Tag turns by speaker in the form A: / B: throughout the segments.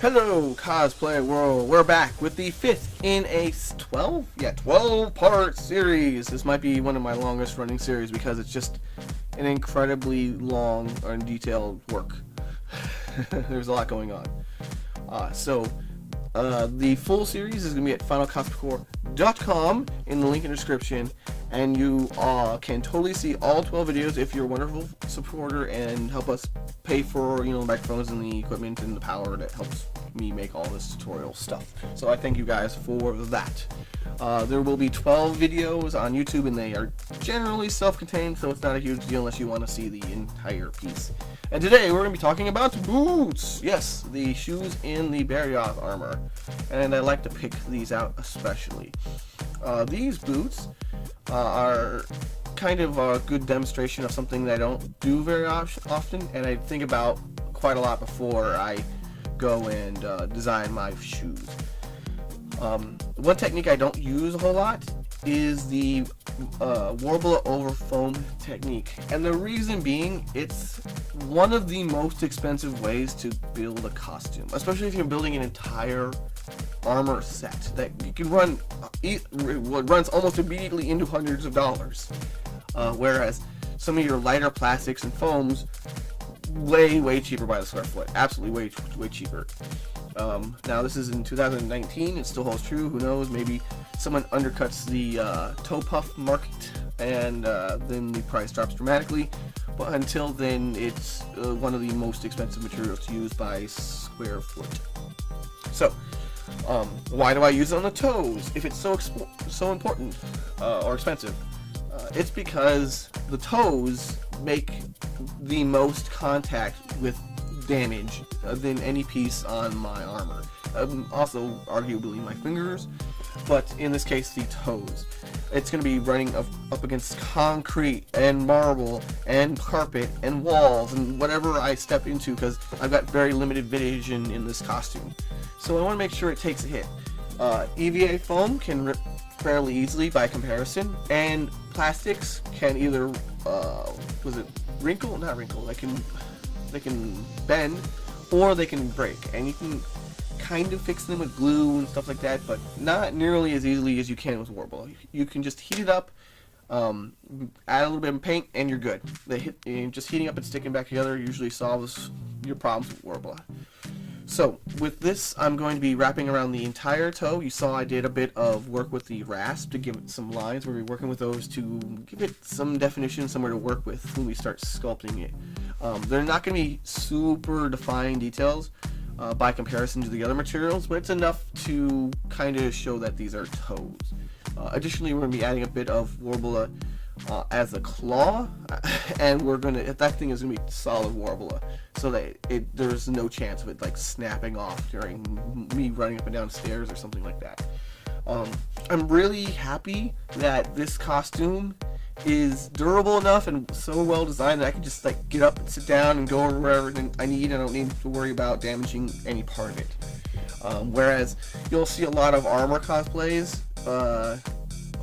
A: Hello, cosplay world. We're back with the 5th in a 12-part series. This might be one of my longest running series because it's just an incredibly long and detailed work. There's a lot going on. The full series is going to be at finalcosplaycore.com in the link in the description, and you can totally see all 12 videos if you're a wonderful supporter and help us pay for the microphones and the equipment and the power that helps me make all this tutorial stuff. So I thank you guys for that. There will be 12 videos on YouTube, and they are generally self-contained, so it's not a huge deal unless you want to see the entire piece. And today we're going to be talking about boots. Yes, the shoes in the Barioth armor, and I like to pick these out especially. These boots are kind of a good demonstration of something that I don't do very often, and I think about quite a lot before I go and design my shoes. One technique I don't use a whole lot is the Warbler over foam technique, and the reason being, it's one of the most expensive ways to build a costume, especially if you're building an entire armor set that you can run. It runs almost immediately into hundreds of dollars, whereas some of your lighter plastics and foams way cheaper by the square foot. Absolutely way cheaper. Now this is in 2019, it still holds true. Who knows, maybe someone undercuts the toe puff market and then the price drops dramatically, but until then it's one of the most expensive materials to use by square foot. So why do I use it on the toes if it's so important or expensive? It's because the toes make the most contact with damage than any piece on my armor. Also, arguably my fingers, but in this case the toes. It's going to be running up against concrete and marble and carpet and walls and whatever I step into, because I've got very limited vision in this costume. So I want to make sure it takes a hit. EVA foam can rip fairly easily by comparison, and plastics can either wrinkle? Not wrinkle. They can bend, or they can break, and you can kind of fix them with glue and stuff like that, but not nearly as easily as you can with Warbler. You can just heat it up, add a little bit of paint, and you're good. Just heating up and sticking back together usually solves your problems with Warbler. So with this, I'm going to be wrapping around the entire toe. You saw I did a bit of work with the rasp to give it some lines. We'll be working with those to give it some definition, somewhere to work with when we start sculpting it. They're not going to be super defined details by comparison to the other materials, but it's enough to kind of show that these are toes. Additionally, we're going to be adding a bit of Warbler as a claw, and that thing is going to be solid Warbler, so that there's no chance of it like snapping off during me running up and down stairs or something like that. I'm really happy that this costume is durable enough and so well designed that I can just like get up and sit down and go wherever I need. I don't need to worry about damaging any part of it. Whereas you'll see a lot of armor cosplays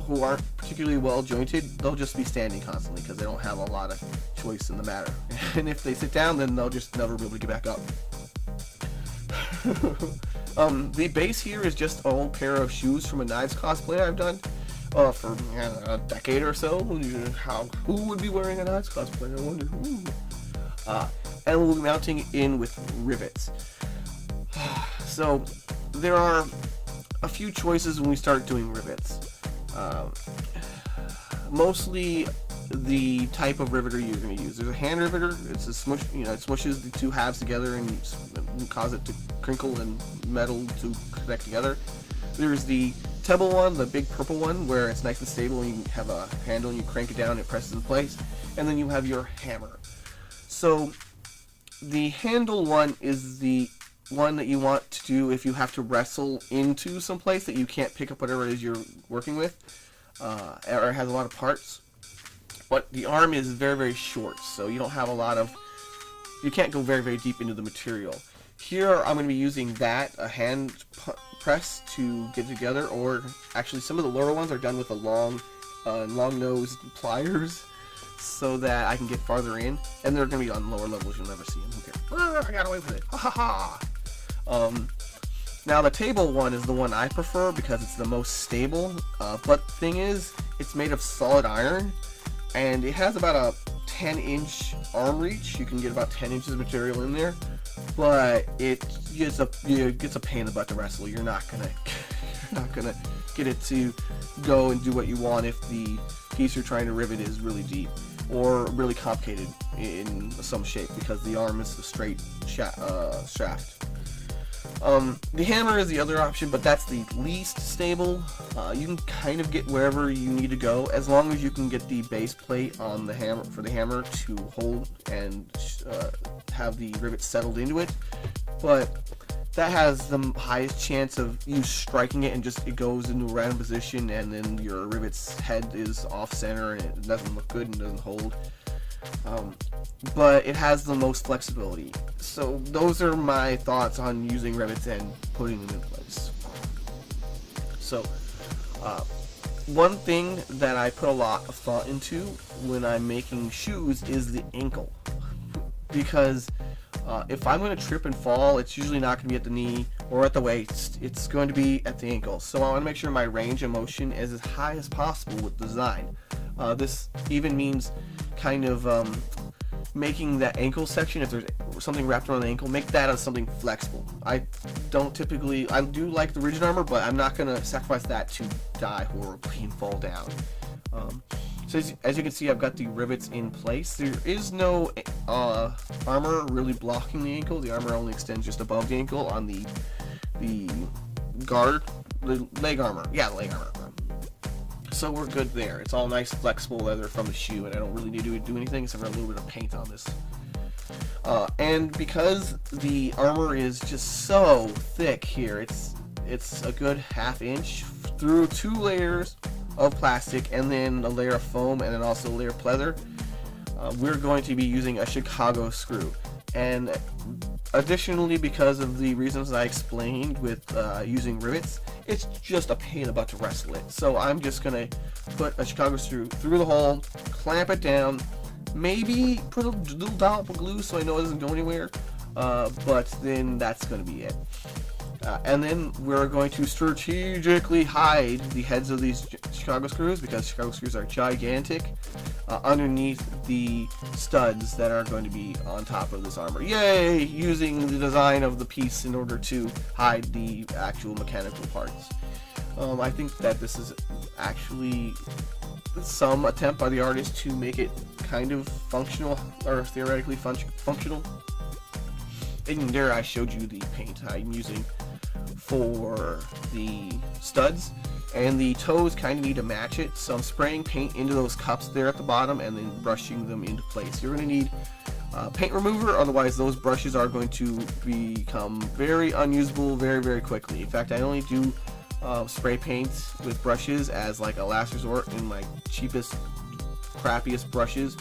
A: who aren't particularly well jointed. They'll just be standing constantly because they don't have a lot of choice in the matter. And if they sit down, then they'll just never be able to get back up. The base here is just an old pair of shoes from a Knives cosplay I've done for a decade or so. Who would be wearing a Knives cosplay? I wonder. And we'll be mounting it in with rivets. So there are a few choices when we start doing rivets. Mostly the type of riveter you're going to use. There's a hand riveter. It's a smush. It smushes the two halves together and cause it to crinkle and metal to connect together. There's the Tebble one, the big purple one, where it's nice and stable and you have a handle and you crank it down and it presses in place. And then you have your hammer. So the handle one is the one that you want to do if you have to wrestle into some place that you can't pick up whatever it is you're working with, or it has a lot of parts. But the arm is very short, so you don't have you can't go very deep into the material. Here I'm going to be using a hand press to get together, or actually some of the lower ones are done with a long nosed pliers, so that I can get farther in, and they're going to be on lower levels. You'll never see them. Who cares? I got away with it. Ha ha ha! Now the table one is the one I prefer because it's the most stable, but the thing is, it's made of solid iron, and it has about a 10-inch arm reach. You can get about 10 inches of material in there, but it gets a pain in the butt to wrestle. You're not gonna get it to go and do what you want if the piece you're trying to rivet is really deep or really complicated in some shape, because the arm is the straight shaft. The hammer is the other option, but that's the least stable. You can kind of get wherever you need to go as long as you can get the base plate on the hammer for the hammer to hold and have the rivet settled into it. But that has the highest chance of you striking it and just it goes into a random position, and then your rivet's head is off center and it doesn't look good and doesn't hold. But it has the most flexibility. So those are my thoughts on using rivets and putting them in place. So one thing that I put a lot of thought into when I'm making shoes is the ankle, because if I'm going to trip and fall, it's usually not going to be at the knee or at the waist. It's going to be at the ankle. So I want to make sure my range of motion is as high as possible with design. This even means kind of making that ankle section, if there's something wrapped around the ankle, make that as something flexible. I do like the rigid armor, but I'm not going to sacrifice that to die horribly and fall down. So as you can see, I've got the rivets in place. There is no armor really blocking the ankle. The armor only extends just above the ankle on the leg armor. Yeah, the leg armor. So we're good there. It's all nice flexible leather from the shoe, and I don't really need to do anything except for a little bit of paint on this. And because the armor is just so thick here, it's a good ½ inch through 2 layers of plastic and then a layer of foam and then also a layer of pleather. We're going to be using a Chicago screw, and additionally, because of the reasons I explained with using rivets, it's just a pain in the butt to wrestle it. So I'm just going to put a Chicago screw through the hole, clamp it down, maybe put a little dollop of glue so I know it doesn't go anywhere, but then that's going to be it. And then we're going to strategically hide the heads of these Chicago screws, because Chicago screws are gigantic, underneath the studs that are going to be on top of this armor. Yay! Using the design of the piece in order to hide the actual mechanical parts. I think that this is actually some attempt by the artist to make it kind of functional, or theoretically functional. And there I showed you the paint I'm using for the studs, and the toes kind of need to match it, so I'm spraying paint into those cups there at the bottom and then brushing them into place. You're going to need paint remover, otherwise those brushes are going to become very unusable very quickly. In fact, I only do spray paint with brushes as like a last resort in my cheapest, crappiest brushes,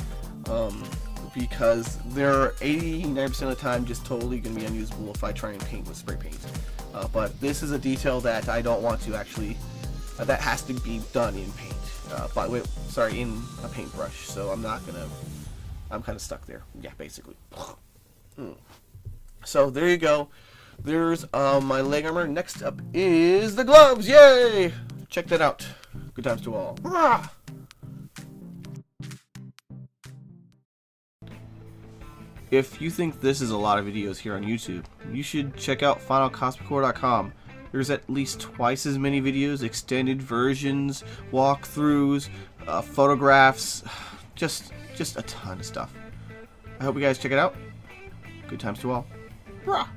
A: because they're 89% of the time just totally going to be unusable if I try and paint with spray paint. But this is a detail that I don't want to actually, that has to be done in paint, in a paintbrush, so I'm kind of stuck there. Yeah, basically. So there you go. There's my leg armor. Next up is the gloves. Yay! Check that out. Good times to all. Hurrah! If you think this is a lot of videos here on YouTube, you should check out finalcosmiccore.com. There's at least twice as many videos, extended versions, walkthroughs, photographs, just a ton of stuff. I hope you guys check it out. Good times to all. Hurrah!